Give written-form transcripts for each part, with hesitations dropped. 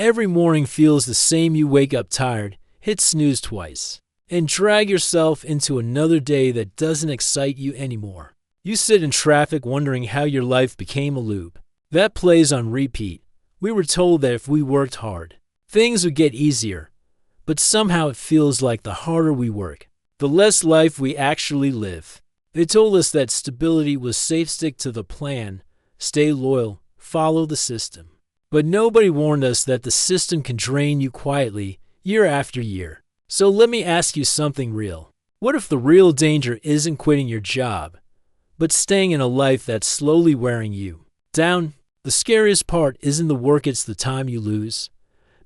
Every morning feels the same. You wake up tired, hit snooze twice, and drag yourself into another day that doesn't excite you anymore. You sit in traffic wondering how your life became a loop. That plays on repeat. We were told that if we worked hard, things would get easier. But somehow it feels like the harder we work, the less life we actually live. They told us that stability was safe. Stick to the plan, stay loyal, follow the system. But nobody warned us that the system can drain you quietly, year after year. So let me ask you something real. What if the real danger isn't quitting your job, but staying in a life that's slowly wearing you down? The scariest part isn't the work, it's the time you lose.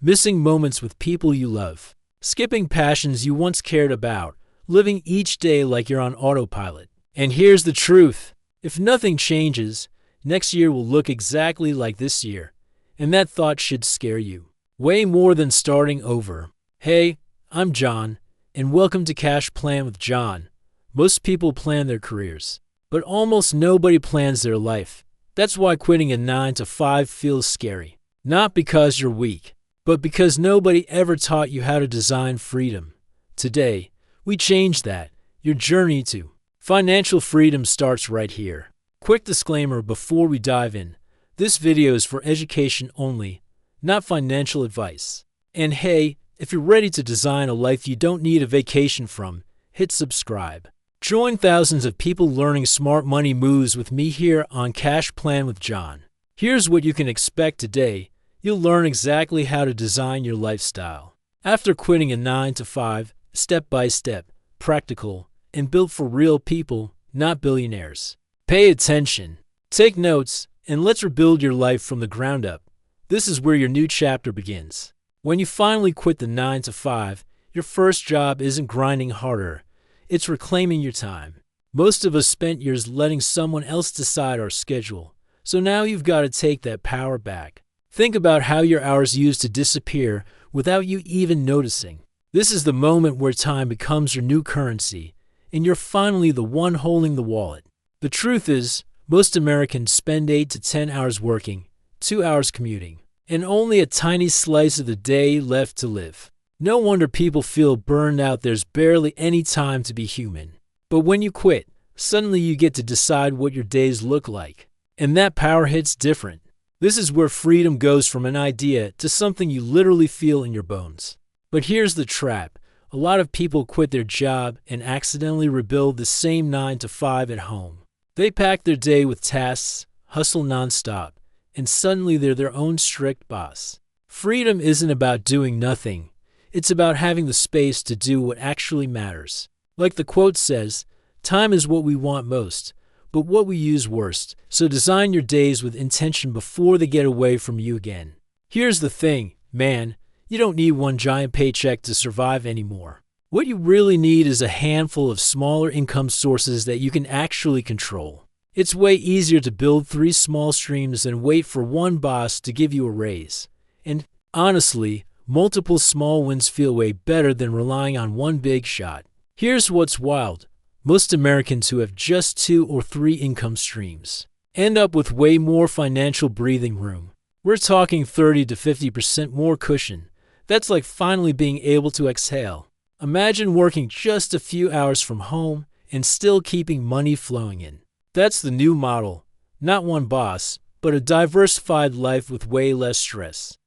Missing moments with people you love. Skipping passions you once cared about. Living each day like you're on autopilot. And here's the truth. If nothing changes, next year will look exactly like this year. And that thought should scare you way more than starting over. Hey, I'm John, and welcome to Cash Plan with John. Most people plan their careers, but almost nobody plans their life. That's why quitting a 9-to-5 feels scary. Not because you're weak, but because nobody ever taught you how to design freedom. Today, we change that. Your journey to financial freedom starts right here. Quick disclaimer before we dive in. This video is for education only, not financial advice. And hey, if you're ready to design a life you don't need a vacation from, hit subscribe. Join thousands of people learning smart money moves with me here on Cash Plan with John. Here's what you can expect today. You'll learn exactly how to design your lifestyle. After quitting a 9-to-5, step by step, practical, and built for real people, not billionaires. Pay attention, take notes, and let's rebuild your life from the ground up. This is where your new chapter begins. When you finally quit the 9-to-5, your first job isn't grinding harder. It's reclaiming your time. Most of us spent years letting someone else decide our schedule. So now you've got to take that power back. Think about how your hours used to disappear without you even noticing. This is the moment where time becomes your new currency, and you're finally the one holding the wallet. The truth is, most Americans spend 8 to 10 hours working, 2 hours commuting, and only a tiny slice of the day left to live. No wonder people feel burned out. There's barely any time to be human. But when you quit, suddenly you get to decide what your days look like. And that power hits different. This is where freedom goes from an idea to something you literally feel in your bones. But here's the trap. A lot of people quit their job and accidentally rebuild the same 9-to-5 at home. They pack their day with tasks, hustle nonstop, and suddenly they're their own strict boss. Freedom isn't about doing nothing. It's about having the space to do what actually matters. Like the quote says, time is what we want most, but what we use worst. So design your days with intention before they get away from you again. Here's the thing, man, you don't need one giant paycheck to survive anymore. What you really need is a handful of smaller income sources that you can actually control. It's way easier to build 3 small streams than wait for one boss to give you a raise. And honestly, multiple small wins feel way better than relying on one big shot. Here's what's wild. Most Americans who have just 2 or 3 income streams end up with way more financial breathing room. We're talking 30 to 50% more cushion. That's like finally being able to exhale. Imagine working just a few hours from home and still keeping money flowing in. That's the new model. Not one boss, but a diversified life with way less stress.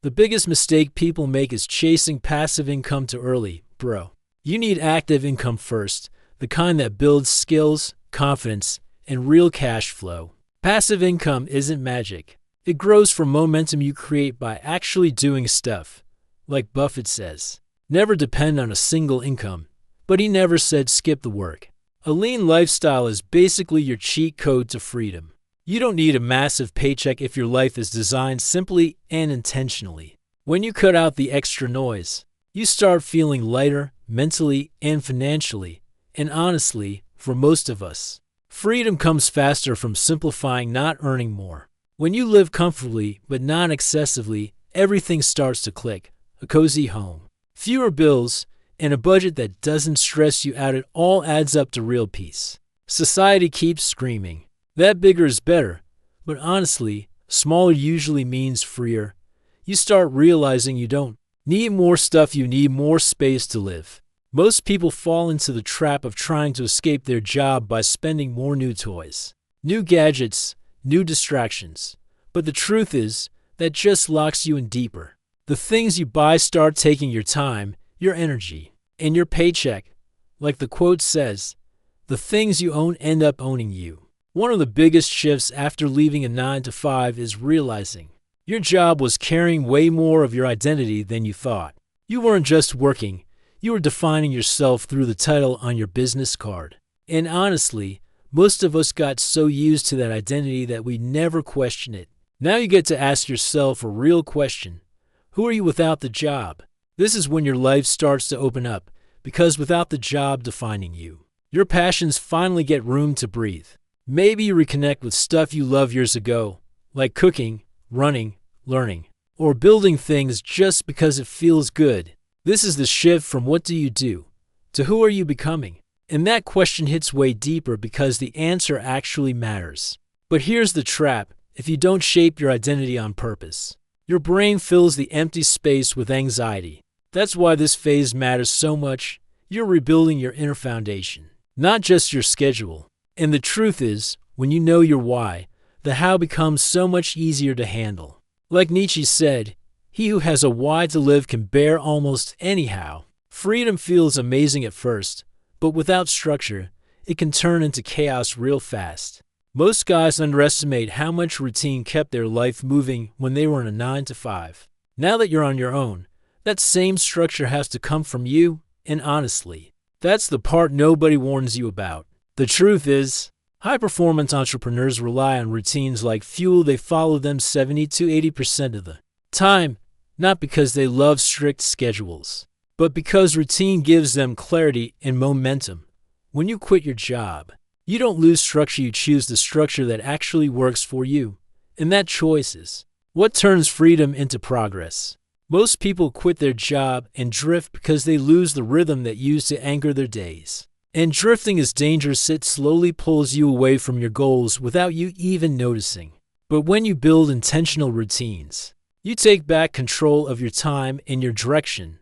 The biggest mistake people make is chasing passive income too early, bro. You need active income first, the kind that builds skills, confidence, and real cash flow. Passive income isn't magic. It grows from momentum you create by actually doing stuff. Like Buffett says, never depend on a single income. But he never said skip the work. A lean lifestyle is basically your cheat code to freedom. You don't need a massive paycheck if your life is designed simply and intentionally. When you cut out the extra noise, you start feeling lighter mentally and financially. And honestly, for most of us, freedom comes faster from simplifying, not earning more. When you live comfortably but not excessively, everything starts to click. A cozy home, fewer bills, and a budget that doesn't stress you out. It all adds up to real peace. Society keeps screaming that bigger is better, but honestly, smaller usually means freer. you start realizing you don't need more stuff, you need more space to live. Most people fall into the trap of trying to escape their job by spending more new toys, new gadgets, new distractions. But the truth is, that just locks you in deeper. The things you buy start taking your time, your energy, and your paycheck. Like the quote says, the things you own end up owning you. One of the biggest shifts after leaving a 9-to-5 is realizing your job was carrying way more of your identity than you thought. You weren't just working, you were defining yourself through the title on your business card. And honestly, most of us got so used to that identity that we never question it. Now you get to ask yourself a real question. Who are you without the job? This is when your life starts to open up, because without the job defining you, your passions finally get room to breathe. Maybe you reconnect with stuff you loved years ago, like cooking, running, learning, or building things just because it feels good. This is the shift from what do you do to who are you becoming? And that question hits way deeper because the answer actually matters. But here's the trap. If you don't shape your identity on purpose, your brain fills the empty space with anxiety. That's why this phase matters so much. You're rebuilding your inner foundation, not just your schedule. And the truth is, when you know your why, the how becomes so much easier to handle. Like Nietzsche said, he who has a why to live can bear almost any how. Freedom feels amazing at first, but without structure, it can turn into chaos real fast. Most guys underestimate how much routine kept their life moving when they were in a 9-to-5. Now that you're on your own, that same structure has to come from you, and honestly, that's the part nobody warns you about. The truth is, high-performance entrepreneurs rely on routines like fuel. They follow them 70 to 80% of the time, not because they love strict schedules, but because routine gives them clarity and momentum. When you quit your job, you don't lose structure, you choose the structure that actually works for you. And that choice is what turns freedom into progress. Most people quit their job and drift because they lose the rhythm that used to anchor their days. And drifting is dangerous. It slowly pulls you away from your goals without you even noticing. But when you build intentional routines, you take back control of your time and your direction.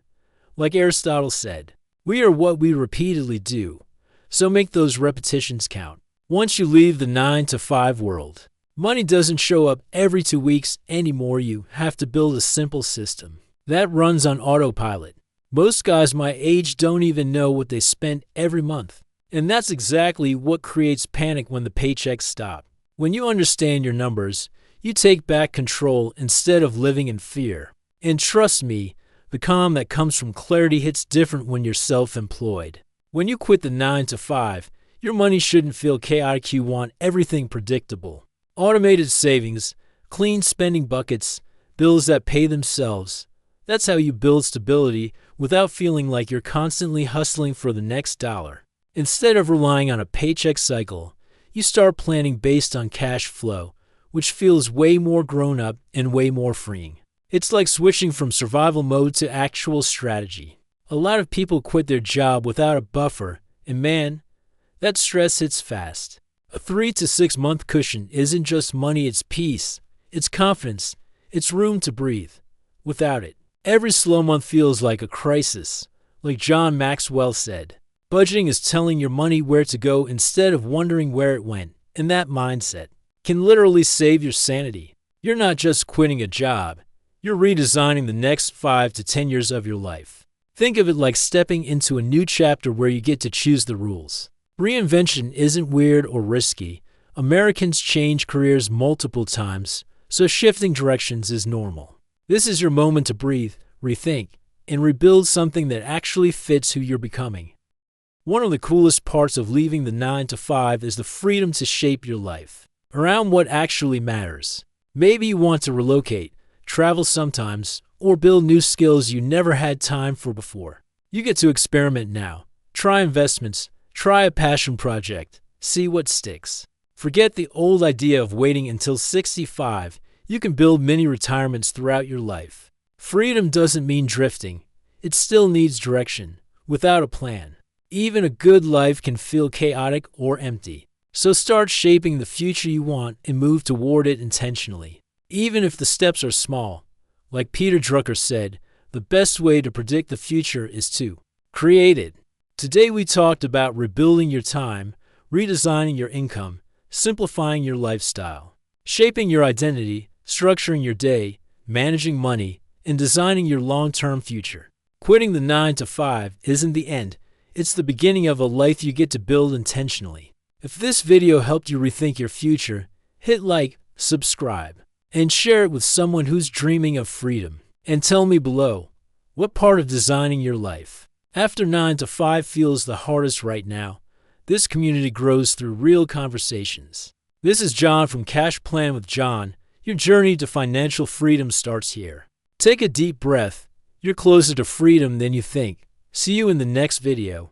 Like Aristotle said, we are what we repeatedly do. So make those repetitions count. Once you leave the 9-to-5 world, money doesn't show up every 2 weeks anymore. You have to build a simple system that runs on autopilot. Most guys my age don't even know what they spend every month. And that's exactly what creates panic when the paychecks stop. When you understand your numbers, you take back control instead of living in fear. And trust me, the calm that comes from clarity hits different when you're self-employed. When you quit the 9-to-5, your money shouldn't feel chaotic. You want everything predictable. Automated savings, clean spending buckets, bills that pay themselves. That's how you build stability without feeling like you're constantly hustling for the next dollar. Instead of relying on a paycheck cycle, you start planning based on cash flow, which feels way more grown up and way more freeing. It's like switching from survival mode to actual strategy. A lot of people quit their job without a buffer, and man, that stress hits fast. A 3 to 6 month cushion isn't just money, it's peace, it's confidence, it's room to breathe. Without it, every slow month feels like a crisis. Like John Maxwell said, budgeting is telling your money where to go instead of wondering where it went. And that mindset can literally save your sanity. You're not just quitting a job, you're redesigning the next 5 to 10 years of your life. Think of it like stepping into a new chapter where you get to choose the rules. Reinvention isn't weird or risky. Americans change careers multiple times, so shifting directions is normal. This is your moment to breathe, rethink, and rebuild something that actually fits who you're becoming. One of the coolest parts of leaving the 9-to-5 is the freedom to shape your life around what actually matters. Maybe you want to relocate, travel sometimes, or build new skills you never had time for before. You get to experiment now. Try investments, try a passion project, see what sticks. Forget the old idea of waiting until 65. You can build mini retirements throughout your life. Freedom doesn't mean drifting. It still needs direction. Without a plan, even a good life can feel chaotic or empty. So start shaping the future you want and move toward it intentionally. Even if the steps are small, Like Peter Drucker said, the best way to predict the future is to create it. Today we talked about rebuilding your time, redesigning your income, simplifying your lifestyle, shaping your identity, structuring your day, managing money, and designing your long-term future. Quitting the 9 to 5 isn't the end. It's the beginning of a life you get to build intentionally. If this video helped you rethink your future, hit like, subscribe, and share it with someone who's dreaming of freedom. And tell me below, what part of designing your life after 9 to 5 feels the hardest right now? This community grows through real conversations. This is John from Cash Plan with John. Your journey to financial freedom starts here. Take a deep breath. You're closer to freedom than you think. See you in the next video.